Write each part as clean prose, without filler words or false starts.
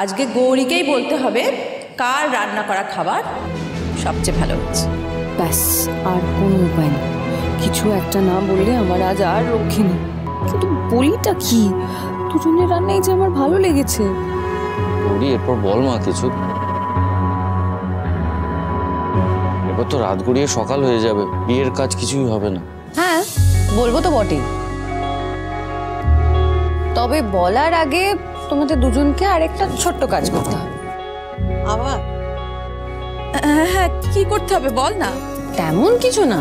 আজকে গৌরীকেই বলতে হবে কার রান্না করা খাবার সবচেয়ে ভালো হচ্ছে। ব্যাস, আর কোনো উপায় নেই। কিছু একটা না বললে আমার আজ আর রক্ষে নেই। কিন্তু বলিটা কি, দুজনের রান্নাই যে আমার ভালো লেগেছে। গৌরী, এরপর বল মা কিছু। এবার তো রাত গড়িয়ে সকাল হয়ে যাবে, বিয়ের কাজ কিছুই হবে না। হ্যাঁ, বলবো তো বটেই। তবে বলার আগে তোমাদের দুজনকে আরেকটা ছোট্ট কাজ করতে হবে। আবার? হ্যাঁ, কি করতে হবে বল না। তেমন কিছু না,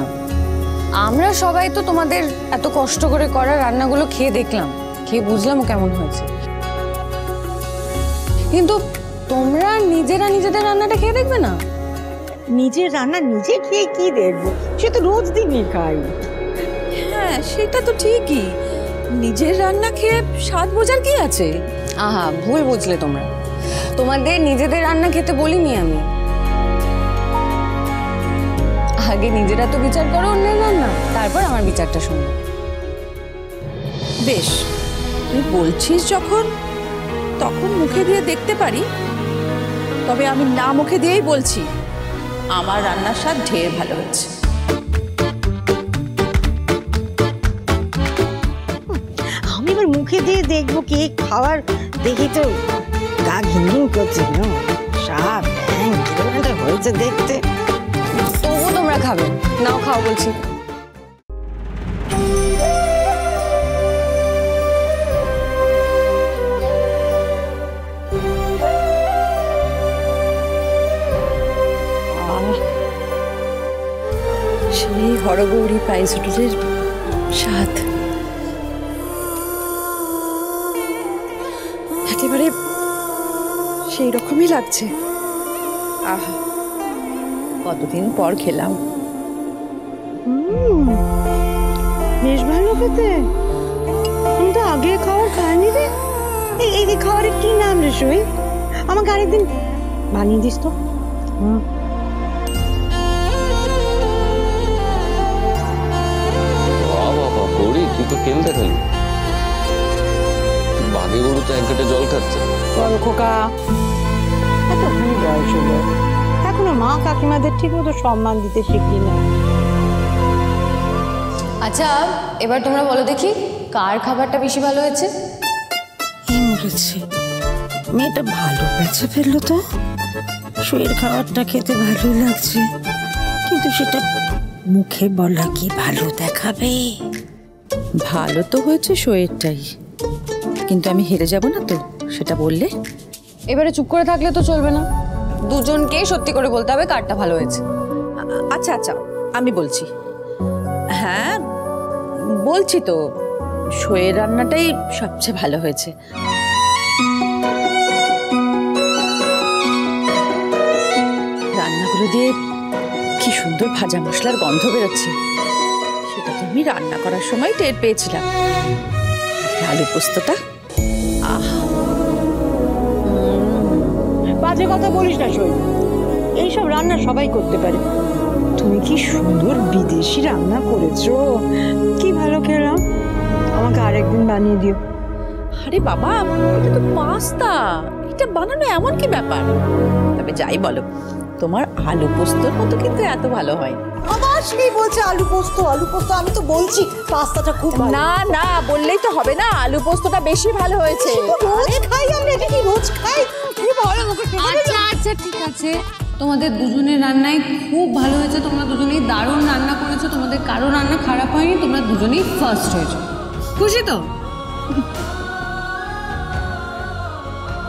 আমরা সবাই তো তোমাদের এত কষ্ট করে করা রান্নাগুলো খেয়ে দেখলাম, খেয়ে বুঝলাম কেমন হয়েছে। কিন্তু তোমরা নিজেরা নিজেদের রান্নাটা খেয়ে দেখবে না? নিজের রান্না নিজে খেয়ে কি দেখবো, সে তো রোজ দিনই খাই। হ্যাঁ, সেটা তো ঠিকই। নিজের রান্না খেয়ে স্বাদ বোঝার কি আছে? আহা, ভুল বুঝলে তোমরা। তোমাদের নিজেদের রান্না খেতে বলিনি আমি। আগে নিজেরা তো বিচার করো অন্যের রান্না, তারপর আমার বিচারটা শুনবো। বেশ, তুই বলছিস যখন, তখন মুখে দিয়ে দেখতে পারি। তবে আমি না মুখে দিয়েই বলছি, আমার রান্নার স্বাদ ঢের ভালো হচ্ছে। আমি এবার মুখে দিয়ে দেখবো কি খাবার, দেখি তো গা ঘিনঘিন করছে না, স্বাদ কিরকমটা হয়েছে দেখতে। তবু তোমরা খাবে, নাও খাও বলছি। সেই হরগৌরী প্রাইস হোটেলের স্বাদ একেবারে সেই রকমই লাগছে। আহা, কতদিন পর খেলাম। বেশ ভালো খেতে, আমি তো আগে খাবার খাইনি রে। এই খাবারের কি নাম রে সই? আমাকে আরেকদিন বানিয়ে দিস তো। বাবা গৌরী, তুই তো খেলতে খালি। বাঘে গরু তো এক ঘাটে জল খাচ্ছে। বড় খোকা, এতখানি বয়স হলো, এখনো মা কাকিমাদের ঠিক মতো সম্মান দিতে শিখলি না। আচ্ছা, এবার তোমরা বলো দেখি কার খাবারটা বেশি ভালো হয়েছে? এই মরেছে, মেয়েটা ভালো বেঁচে ফেললো তো। শরীর খাবারটা খেতে ভালোই লাগছে, কিন্তু সেটা মুখে বলা কি ভালো দেখাবে? ভালো তো হয়েছে শোয়েরটাই, কিন্তু আমি হেরে যাব না তো সেটা বললে? এবারে চুপ করে থাকলে তো চলবে না, দুজনকেই সত্যি করে বলতে হবে কারটা ভালো হয়েছে। আচ্ছা আচ্ছা, আমি বলছি। হ্যাঁ বলছি তো, শোয়ের রান্নাটাই সবচেয়ে ভালো হয়েছে। রান্নাগুলো দিয়ে কি সুন্দর ভাজা মশলার গন্ধ বেরোচ্ছে, সেটা তো আমি রান্না করার সময় টের পেয়েছিলাম। আলু পোস্তটা, আহা, বাজে কথা বলিস না সই, এইসব রান্না সবাই করতে পারে। তুমি কি সুন্দর বিদেশি রান্না করেছো, কি ভালো খেলাম। আমাকে আরেকদিন বানিয়ে দিও। আরে বাবা, এটা তো পাস্তা, এটা বানানো এমন কি ব্যাপার? তবে যাই বলো, তোমার আলু পোস্তর মতো কিন্তু এত ভালো হয় আবার সেই বলছে আলু পোস্ত। আমি তো বলছি পাস্তাটা খুব ভালো। না না, বললেই তো হবে না, আলু পোস্তটা বেশি ভালো হয়েছে। রোজ খাই আমরা, এটা কি রোজ খাই? আচ্ছা আচ্ছা, ঠিক আছে, তোমাদের দুজনের রান্নাই খুব ভালো হয়েছে, তোমরা দুজনেই দারুণ রান্না করেছো, তোমাদের কারো রান্না খারাপ হয়নি, তোমরা দুজনেই ফার্স্ট হয়েছো। খুশি তো?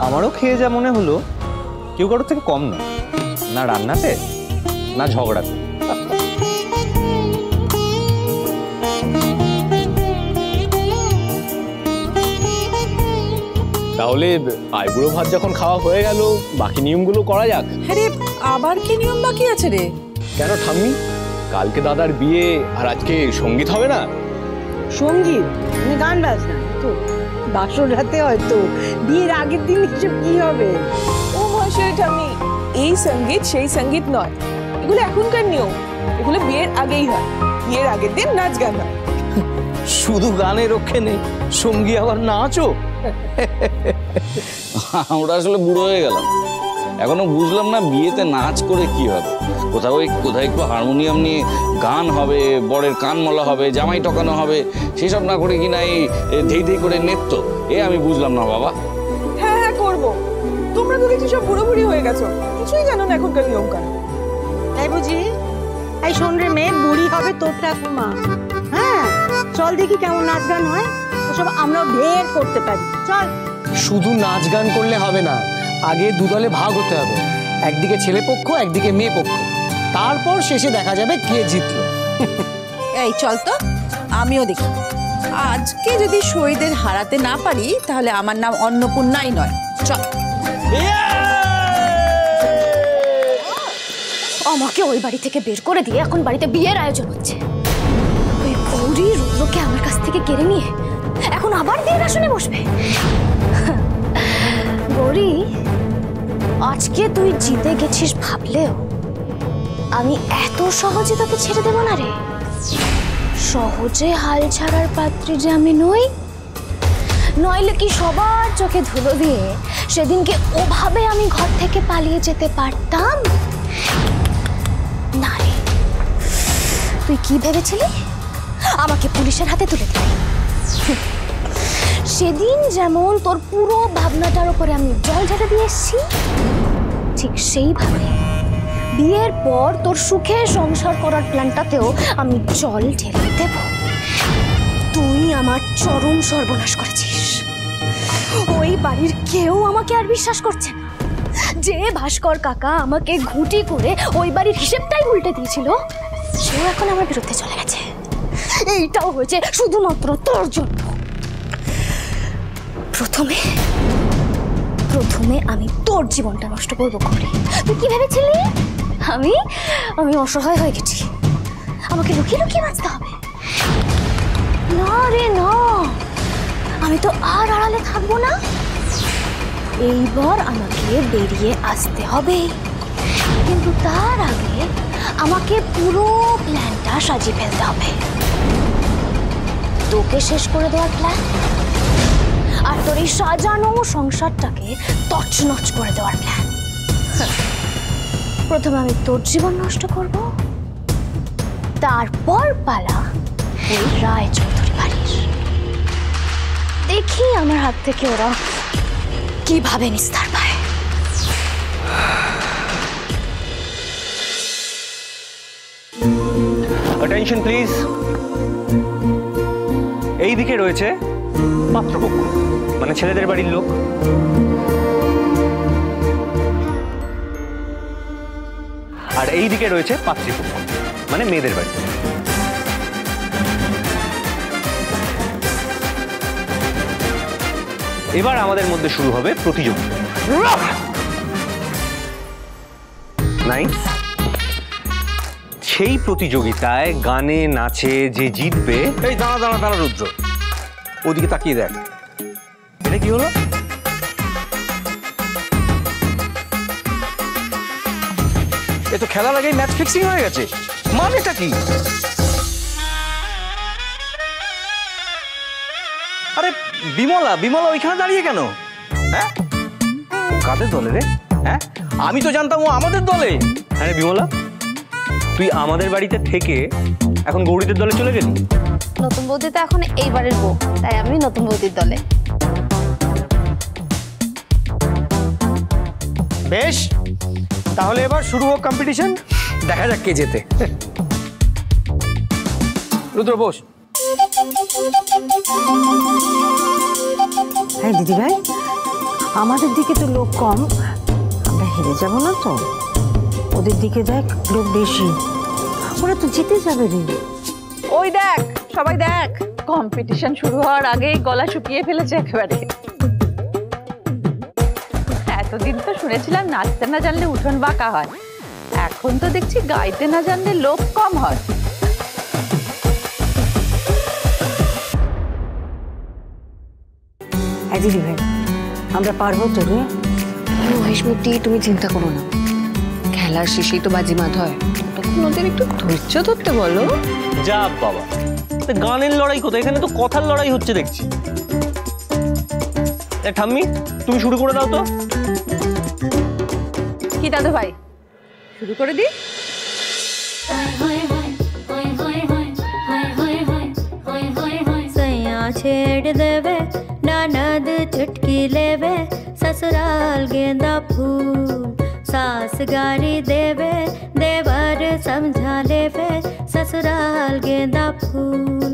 আমারও খেয়ে যা মনে হলো কেউ কারোর থেকে কম না, না রান্নাতে না ঝগড়াতে। তাহলে আইবুড়ো ভাত যখন খাওয়া হয়ে গেল, বাকি নিয়মগুলো করা যাক। আরে আবার কি নিয়ম বাকি আছে রে? কেন ঠাম্মি, কালকে দাদার বিয়ে আর আজকে সঙ্গীত হবে না? সঙ্গীত মানে গান বাজনা তো? বাসর রাতে হয়তো, বিয়ের আগের দিন হিসেব কি হবে? ও মহাশয় ঠাম্মি, এই সঙ্গীত সেই সঙ্গীত নয়, এগুলো এখনকার নিয়ম। এগুলো বিয়ের আগেই হয়, বিয়ের আগের দিন নাচ গান হয়। শুধু গানের রক্ষে নেই, সঙ্গী আবার নাচও। আমরা আসলে বুড়ো হয়ে গেলাম, এখনো বুঝলাম না বিয়েতে নাচ করে কি হবে। কোথায় একটু হারমোনিয়াম নিয়ে গান হবে, বরের কান মলা হবে, জামাই টকানো হবে, সেসব না করে কিনা এই ধেই ধেই করে নৃত্য, আমি বুঝলাম না বাবা। হ্যাঁ হ্যাঁ করবো, তোমরা তো দেখছি সব বুড়ো বুড়ি হয়ে গেছো, কিছুই জানো না এখনকার নিয়ম কানুন। তাই বুঝি? এই শোন রে মেয়ে, বুড়ি হবে তোর ঠাকুমা। হ্যাঁ চল দেখি কেমন নাচ গান হয়, ওসব আমরাও ঢের করতে পারি। চল। শুধু নাচ গান করলে হবে না, আগে দুদলে ভাগ হতে হবে, একদিকে ছেলে পক্ষ একদিকে মেয়ে পক্ষ, তারপর শেষে দেখা যাবে কে জিতলো। এই চল তো, আমিও দেখি। আজকে যদি শহীদের হারাতে না পারি তাহলে আমার নাম অন্নপূর্ণাই নয়। চল। আমাকে ওই বাড়ি থেকে বের করে দিয়ে এখন বাড়িতে বিয়ের আয়োজন হচ্ছে। ওই গৌরী রুদ্রকে আমার কাছ থেকে কেড়ে নিয়ে এখন আবার বিয়ের আসনে বসবে। গৌরী, আজকে তুই জিতে গেছিস ভাবলেও আমি এত সহজে তোকে ছেড়ে দেব না রে। সহজে হাল ছাড়ার পাত্রী যে আমি নই, নইলে কি সবার চোখে ধুলো দিয়ে সেদিনকে ওভাবে আমি ঘর থেকে পালিয়ে যেতে পারতাম না রে। তুই কি ভেবেছিলি আমাকে পুলিশের হাতে তুলে দিবি? সেদিন যেমন তোর পুরো ভাবনাটার উপরে আমি জল ঝাড়া দিয়ে এসেছি, ঠিক সেইভাবে বিয়ের পর তোর সুখে সংসার করার প্ল্যানটাতেও আমি জল ঢেলে দেব। তুই আমার চরম সর্বনাশ করেছিস। ওই বাড়ির কেউ আমাকে আর বিশ্বাস করছে না। যে ভাস্কর কাকা আমাকে ঘুঁটি করে ওই বাড়ির হিসেবটাই উল্টে দিয়েছিল, সেও এখন আমার বিরুদ্ধে চলে গেছে। এইটাও হয়েছে শুধুমাত্র তোর জন্য। প্রথমে আমি তোর জীবনটা নষ্ট করবো করে। তুই কি ভেবেছিলি আমি অসহায় হয়ে গেছি, আমাকে লুকিয়ে লুকিয়ে বাঁচতে হবে? না রে না, আমি তো আর আড়ালে থাকবো না। এইবার আমাকে বেরিয়ে আসতে হবে, কিন্তু তার আগে আমাকে পুরো প্ল্যানটা সাজিয়ে ফেলতে হবে। তোকে শেষ করে দেওয়ার প্ল্যান, আর তোর এই সাজানো সংসারটাকে তছনছ করে দেওয়ার প্ল্যান। প্রথমে আমি তোর জীবন নষ্ট করব, তারপর পালা ওই রায় চৌধুরী বাড়ির। দেখি আমার হাত থেকে ওরা কিভাবে নিস্তার পায়। Attention please. এই দিকে রয়েছে পাত্রপক্ষ, মানে ছেলেদের বাড়ির লোক, আর এই দিকে রয়েছে পাত্রীপক্ষ, মানে মেয়েদের বাড়ি। এবার আমাদের মধ্যে শুরু হবে প্রতিযোগিতা। নাইস। সেই প্রতিযোগিতায় গানে নাচে যে জিতবে। এই দাঁড়া রুদ্র, ওদিকে তাকিয়ে দেখ, এটা কি হলো? এ তো খেলার আগেই ম্যাচ ফিক্সিং হয়ে গেছে, মানেটা কি? আরে বিমলা ওইখানে দাঁড়িয়ে কেন? হ্যাঁ, কাদের দলে রে? হ্যাঁ, আমি তো জানতাম ও আমাদের দলে। হ্যাঁ বিমলা, তুই আমাদের বাড়িতে থেকে এখন গৌরীদের দলে চলে গেলি। নতুন বৌদি তো এখন এইবারের বউ, তাই আমি নতুন বৌদির দলে। বেশ, তাহলে এবার শুরু হোক কম্পিটিশন, দেখা যাক কে জেতে। রুদ্র বস। হ্যাঁ দিদি ভাই, আমাদের দিকে তো লোক কম, আমরা হেরে যাব না তো? ওদের দিকে দেখ, লোক বেশি, ওরা তো জিতে যাবে রে। ওই দেখ, সবাই দেখ, কম্পিটিশন শুরু হওয়ার আগেই গলা শুকিয়ে ফেলেছে একেবারে। এতদিন তো শুনেছিলাম নাচতে না জানলে উঠোন বাঁকা হয়, এখন তো দেখছি গাইতে না জানলে লোক কম হয়। হ্যাঁ দিদি ভাই, আমরা পারবো তো রে। মহেশমূর্তি, তুমি চিন্তা করো না, খেলার শেষেই তো বাজিমাত হয়, তখন ওদের একটু ধৈর্য ধরতে বলো। যা বাবা, গানের লড়াই কোথায়, এখানে তো কথার লড়াই হচ্ছে দেখছি। ঠাম্মি, তুমি শুরু করে দাও তো। কি দাদু ভাই, শুরু করে দি? छेड़ देवे ननद चुटकी लेवे ससुराल गेंदा फूल सास गारी देवे देवर समझा लेवे ससुराल गेंदा फूल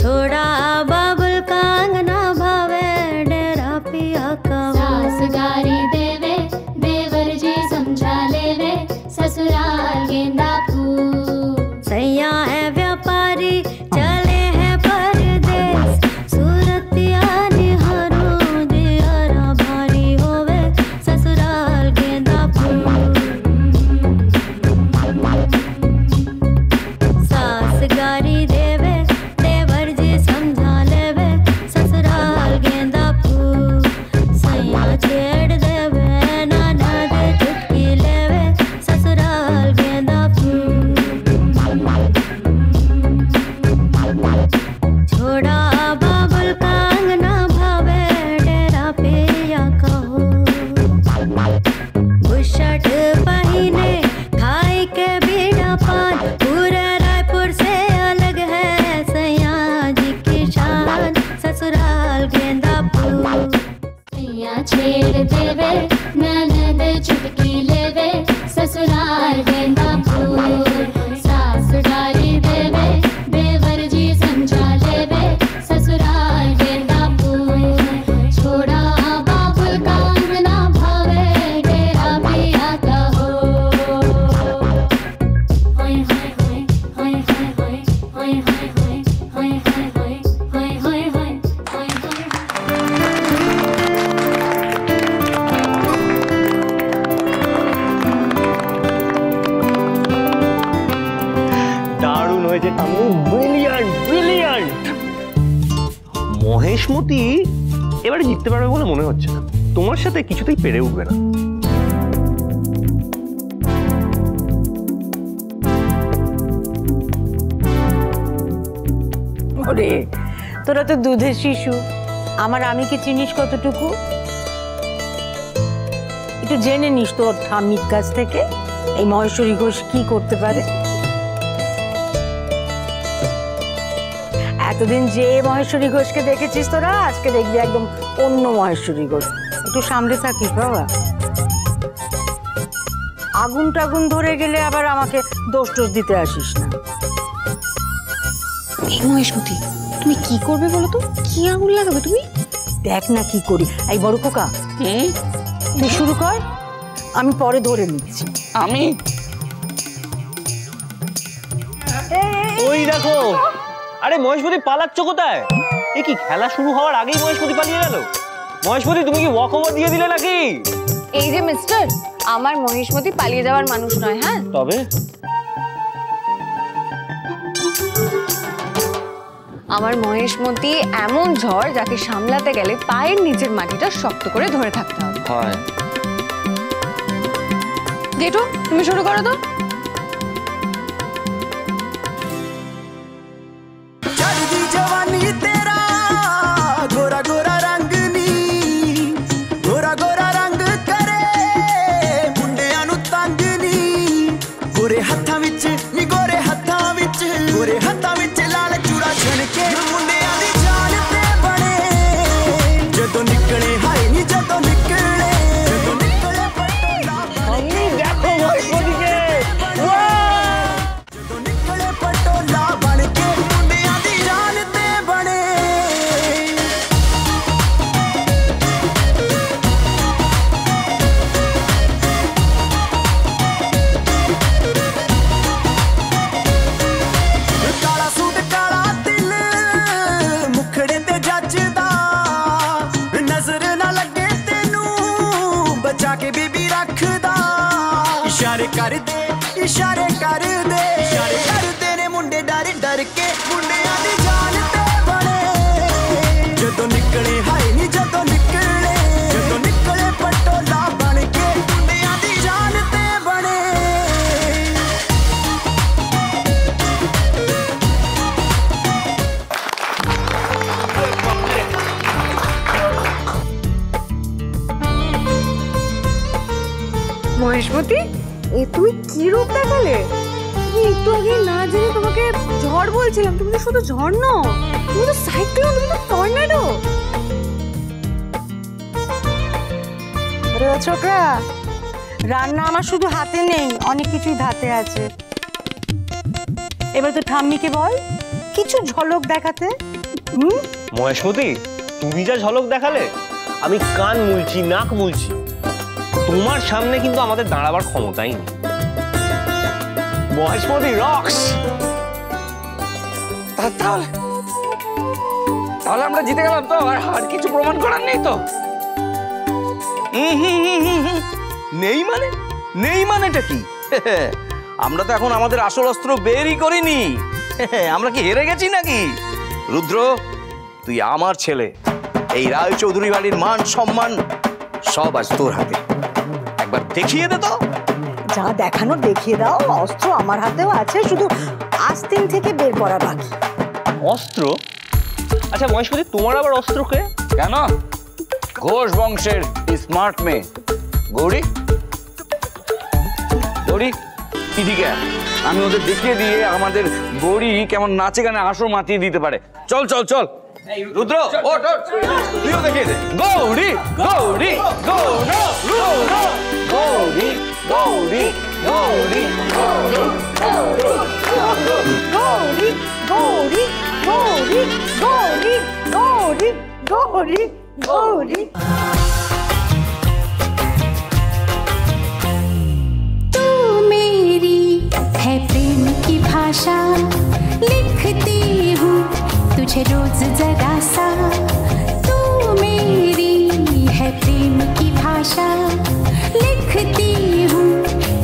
छोड़ा बाबुल का अंगना भावे डेरा पिया का सास गारी देवे देवर जी समझा लेवे ससुराल गेंदा फूल सैया है व्यापारी चले हैं परदेश सूरतिया निहारो दियारा भारी होवे ससुराल गेंदा फूल सास गारी देवे देवर जी समझा लेवे ससुराल गेंदा फूल सैया छेड़ देवे ननद चुटकी लेवे ससुराल गेंदा फूल छोड़ा बाबुल का अंगना भावे डेरा पिया कहो बुशर्ट पहने खाई के बीड़ा पान पूरे रायपुर से अलग है सैया जी की शान ससुराल गेंदा फूल सैया छेड़ देवे ननद चुटकी लेवे ससुराल गेंदा फूल सास गारी देवे देवर जी समझा लेवे ससुराल गेंदा फूल छोड़ा बाबुल का अंगना भावे डेरा पिया का हो होय होय होय होय होय होय होय होय होय होय होय होय होय होय होय होय দারুণ হয়েছে টামু, ব্রিলিয়ান্ট ব্রিলিয়ান্ট। মহেশমতি এবারে জিততে পারবে বলে মনে হচ্ছে না, তোমার সাথে কিছুতেই পেরে উঠবে না। ওরে তোরা তো দুধের শিশু, আমার আমি কি চিনিস কতটুকু? একটু জেনে নিস তোর ঠাম্মির কাছ থেকে এই মহেশ্বরী ঘোষ কি করতে পারে। এতদিন যে মহেশ্বরী ঘোষকে দেখেছিস তোরা, আজকে দেখবি একদম অন্য মহেশ্বরী ঘোষ। একটু সামনে থাকিস বাবা, আগুন টাগুন ধরে গেলে আবার আমাকে দোষ টোষ দিতে আসিস না। এই মহেশমতি, তুমি কি করবে বলো তো? কি আগুন লাগাবে তুমি? দেখ না কি করি। এই বড় খোকা, তুই শুরু কর, আমি পরে ধরে নিচ্ছি। আমি ওই দেখো, আরে মহেশমতি পালাচ্ছ কোথায়? এ কি খেলা শুরু হওয়ার আগেই মহেশমতি পালিয়ে গেল? মহেশমতি তুমি কি ওয়াক ওভার দিয়ে দিলে নাকি? এই যে মিস্টার, আমার মহেশমতি পালিয়ে যাওয়ার মানুষ নয়। হ্যাঁ, তবে আমার মহেশমতি এমন ঝড় যাকে সামলাতে গেলে পায়ের নিচের মাটিটা শক্ত করে ধরে থাকতে হবে। হয় জেঠু, তুমি শুরু করো তো। जवानी तेरा गोरा गोरा रंग नी गोरा गोरा रंग करे मुंडियां नू तंग नी गोरे हत्थां विच नी गोरे हत्थां विच लाल चूड़ा छणके मुंडियां दी जान ते बने जदों निकले हाय नी जदों निकले আমি দেখো মহেশমতিকে, जदों निकले पटोला बन के मुंडियां दी जान ते बने काला सूट काला दिल मुखड़े ते जचदा नजर ना लगे तेनू बचा के बीबी रखदा इशारे कर दे इशारे कर दे इशारे कर दे ने मुंडे डर डर के मुंडियां दी जान ते बने जदों निकले हाय नी जदों निकले पटोला बन के मुंडियां दी जान ते बने মহেশমতি, এ তুই কি রূপ দেখালে? আমি একটু আগে না জেনে তোমাকে ঝড় বলছিলাম, তুমি তো শুধু ঝড় নও, তুমি তো সাইক্লোন, তুমি তো টর্নেডো। আরে ছোকরা, রান্না আমার শুধু হাতে নেই, অনেক কিছুই ধাতে আছে। এবার তো ঠাম্মিকে বল কিছু ঝলক দেখাতে। মহেশমতি, তুমি যা ঝলক দেখালে, আমি কান মুলছি, নাক মুলছি। তোমার সামনে কিন্তু আমাদের দাঁড়াবার ক্ষমতাই নেই। মহেশমতি রক্স। তাহলে আমরা জিতে গেলাম তো, আর কিছু প্রমাণ করার নেই তো? নেই মানেটা কি? আমরা তো এখন আমাদের আসল অস্ত্র বেরই করিনি। আমরা কি হেরে গেছি নাকি? রুদ্র, তুই আমার ছেলে, এই রায়চৌধুরী বাড়ির মান সম্মান সব আজ তোর হাতে। একবার দেখিয়ে দে তো। যা দেখানো দেখিয়ে দাও, অস্ত্র আমার হাতেও আছে, শুধু আস্তিন থেকে বের করা বাকি। অস্ত্র? আচ্ছা মহেশমতি, তোমার আবার অস্ত্র কে? কেন? ঘোষ বংশের স্মার্ট মেয়ে গৌরী। গৌরী এদিকে, আমি ওদের দেখিয়ে দিয়ে আমাদের গৌরী কেমন নাচে গানে আসর মাতিয়ে দিতে পারে। চল চল চল রুদ্র, ওঠ ওঠ, তুইও দেখিয়ে দে। গৌরী গৌরী গৌরী গৌরী গৌরী গৌরী গৌরী গৌরী গৌরী গৌরী গৌরী গৌরী গৌরী। तू मेरी है प्रेम की भाषा, लिखती हूँ तुझे रोज जरा सा। तू मेरी है प्रेम की भाषा, लिखती हूँ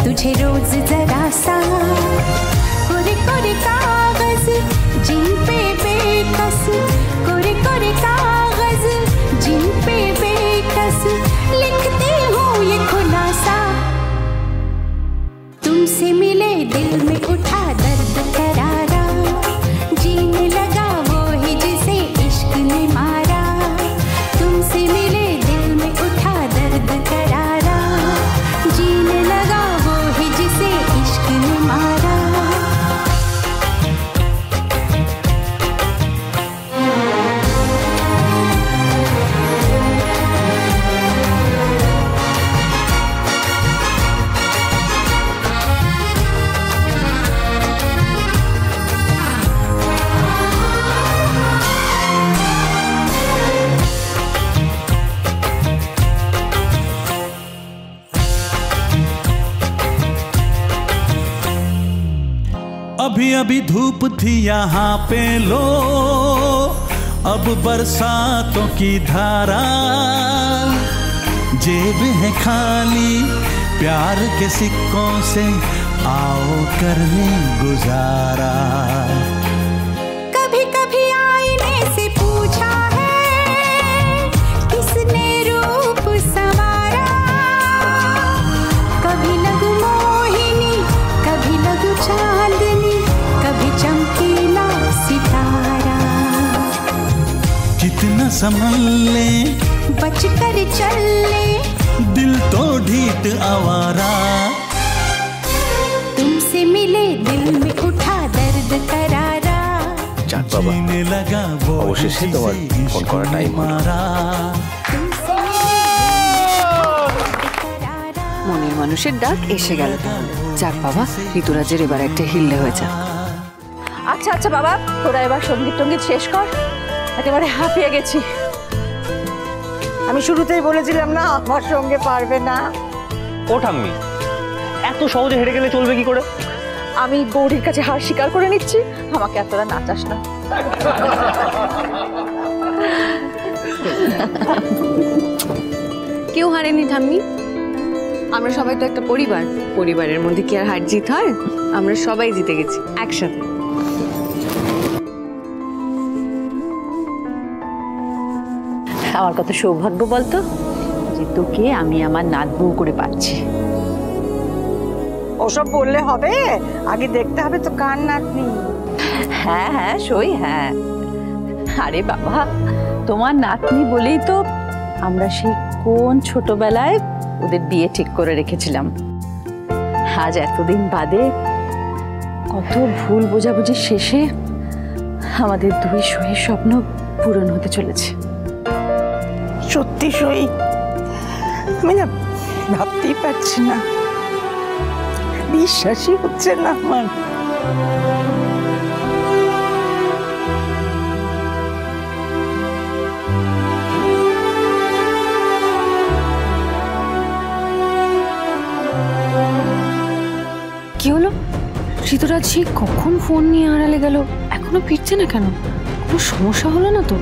तुझे रोज जरा सा। कोरे कोरे कागज जिन पे बेकस, कोरे कोरे कागज जिन पे बेकस, लिखती हूँ ये खुलासा। तुमसे मिले दिल में उठा दर्द करारा, जीने लगा वो ही जिसे इश्क ने मारा। तुमसे मिले दिल में उठा दर्द करारा, जीने लगा वो ही जिसे इश्क ने मारा। अभी अभी धूप थी यहाँ पे लो, अब बरसातों की धारा। जेब है खाली प्यार के सिक्कों से, आओ कर ले गुजारा। कभी कभी आईने से पूछा है, किसने रूप संवारा। कभी लगू मोहिनी, कभी लगू चांदनी, कभी चमकीला सितारा। कितना संभल ले, बच कर चल ले, दिल तो ढीठ आवारा। तुमसे मिले दिल में उठा दर्द करारा। যাক বাবা, जीने लगा वो অবশেষে তোমার ফোন করার টাইম হলো। মনের মানুষের ডাক এসে গেল তাহলে। যাক বাবা, ঋতুরাজের এবার একটা হিল্লে হয়ে যাক। আচ্ছা আচ্ছা বাবা, তোরা এবার সঙ্গীত টঙ্গীত শেষ কর, একেবারে হাঁপিয়ে গেছি। আমি শুরুতেই বলেছিলাম না আমার সঙ্গে পারবে না। ও ঠাম্মি, এত সহজে হেরে গেলে চলবে কি করে? আমি গৌরীর কাছে হার স্বীকার করে নিচ্ছি, আমাকে আর তোরা নাচাস না। কেউ হারেনি ঠাম্মি, আমরা সবাই তো একটা পরিবার, পরিবারের মধ্যে কি আর হার জিত হয়? আমরা সবাই জিতে গেছি একসাথে। আমার কত সৌভাগ্য বলতো যে তোকে আমি আমার নাত বউ করে পাচ্ছি। ওসব বললে হবে, আগে দেখতে হবে তো কার নাতনি। হ্যাঁ হ্যাঁ সই, হ্যাঁ। আরে বাবা, তোমার নাতনি বলেই তো আমরা সেই কোন ছোটবেলায় ওদের বিয়ে ঠিক করে রেখেছিলাম। আজ এতদিন বাদে কত ভুল বোঝাবুঝির শেষে আমাদের দুই সইয়ের স্বপ্ন পূরণ হতে চলেছে। সত্যি সই, আমি না ভাবতেই পারছি না, বিশ্বাসই হচ্ছে না আমার। কি হলো? ঋতুরাজ সেই কখন ফোন নিয়ে আড়ালে গেল, এখনো ফিরছে না কেন? কোনো সমস্যা হলো না তো?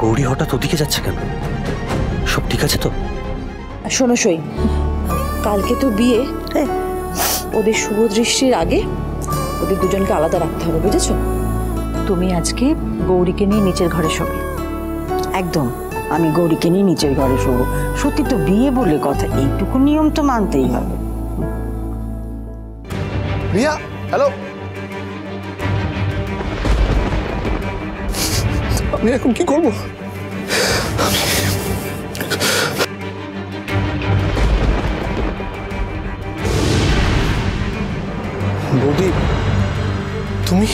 গৌরী হঠাৎ ওদিকে যাচ্ছে কেন? সব ঠিক আছে তো? শোনো সই, কালকে তো বিয়ে, ওদের শুভ দৃষ্টির আগে ওদের দুজনকে আলাদা রাখতে হবে, বুঝেছো? তুমি আজকে গৌরীকে নিয়ে নিচের ঘরে শোবে। একদম, আমি গৌরীকে নিয়ে নিচের ঘরে শোবো। সত্যি তো বিয়ে বলে কথা, এইটুকু নিয়ম তো মানতেই হবে। রিয়া, হ্যালো। আমি এখন কি করব? বৌদি, তুমি?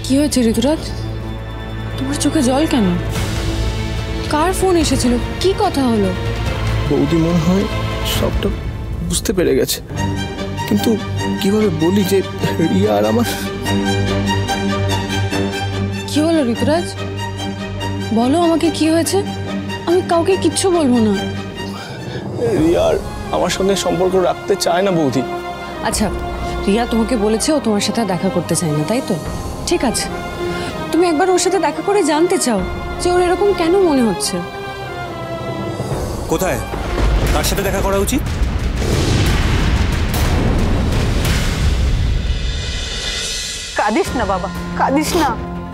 কি হয়েছে ঋতুরাজ? তোমার চোখে জল কেন? কার ফোন এসেছিল? কি কথা হলো? বৌদি মনে হয় সবটা বুঝতে পেরে গেছে, কিন্তু কিভাবে বলি যে রিয়া আর আমার। কি হলো ঋতুরাজ? বলো আমাকে কি হয়েছে। আমি কাউকে কিচ্ছু বলবো না। রিয়া আর আমার সঙ্গে সম্পর্ক রাখতে চায় না বৌদি। আচ্ছা, রিয়া তোমাকে বলেছে ও তোমার সাথে দেখা করতে চায় না, তাই তো? ঠিক আছে, তুমি একবার ওর সাথে দেখা করে জানতে চাও যে ওর এরকম কেন মনে হচ্ছে। কোথায়, কার সাথে দেখা করা উচিত? কাঁদিস না বাবা, কাঁদিস না।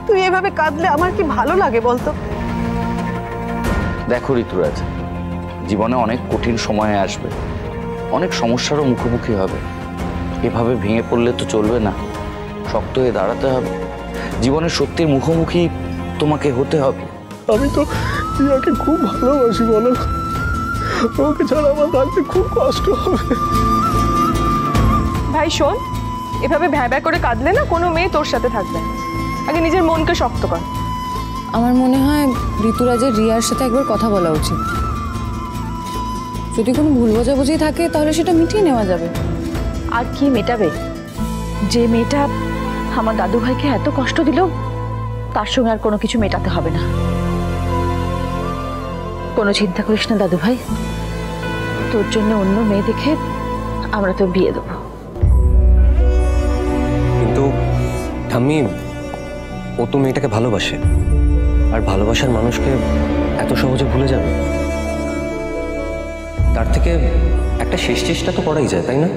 তুই এভাবে কাঁদলে আমার কি ভালো লাগে বলতো? দেখো ঋতুরাজ, জীবনে অনেক কঠিন সময় আসবে, অনেক সমস্যারও মুখোমুখি হবে। এভাবে ভেঙে পড়লে তো চলবে না, শক্ত হয়ে দাঁড়াতে হবে। জীবনের সত্যির মুখোমুখি তোমাকে হতে হবে। আমি তো রিয়াকে খুব ভালোবাসি, বলো। ওকে ছাড়া আমার থাকতে খুব কষ্ট হবে। ভাই শোন, এভাবে ভ্যা ভ্যা করে কাঁদলে না কোনো মেয়ে তোর সাথে থাকবে না। আগে নিজের মনকে শক্ত কর। আমার মনে হয় ঋতুরাজের রিয়ার সাথে একবার কথা বলা উচিত। যদি কোনো ভুল বোঝাবুঝি থাকে তাহলে সেটা মিটিয়ে নেওয়া যাবে। আর কি মেটাবে? যে মেয়েটা আমার দাদু ভাইকে এত কষ্ট দিল, তার সঙ্গে আর কোনো কিছু মেটাতে হবে না। কোনো চিন্তা করিস না দাদু ভাই, তোর জন্য অন্য মেয়ে দেখে আমরা তো বিয়ে দেবো। কিন্তু ঠাম্মি, ও তো মেয়েটাকে ভালোবাসে, আর ভালোবাসার মানুষকে এত সহজে ভুলে যাবে? তার থেকে একটা শেষ চেষ্টা তো করাই যায়, তাই না?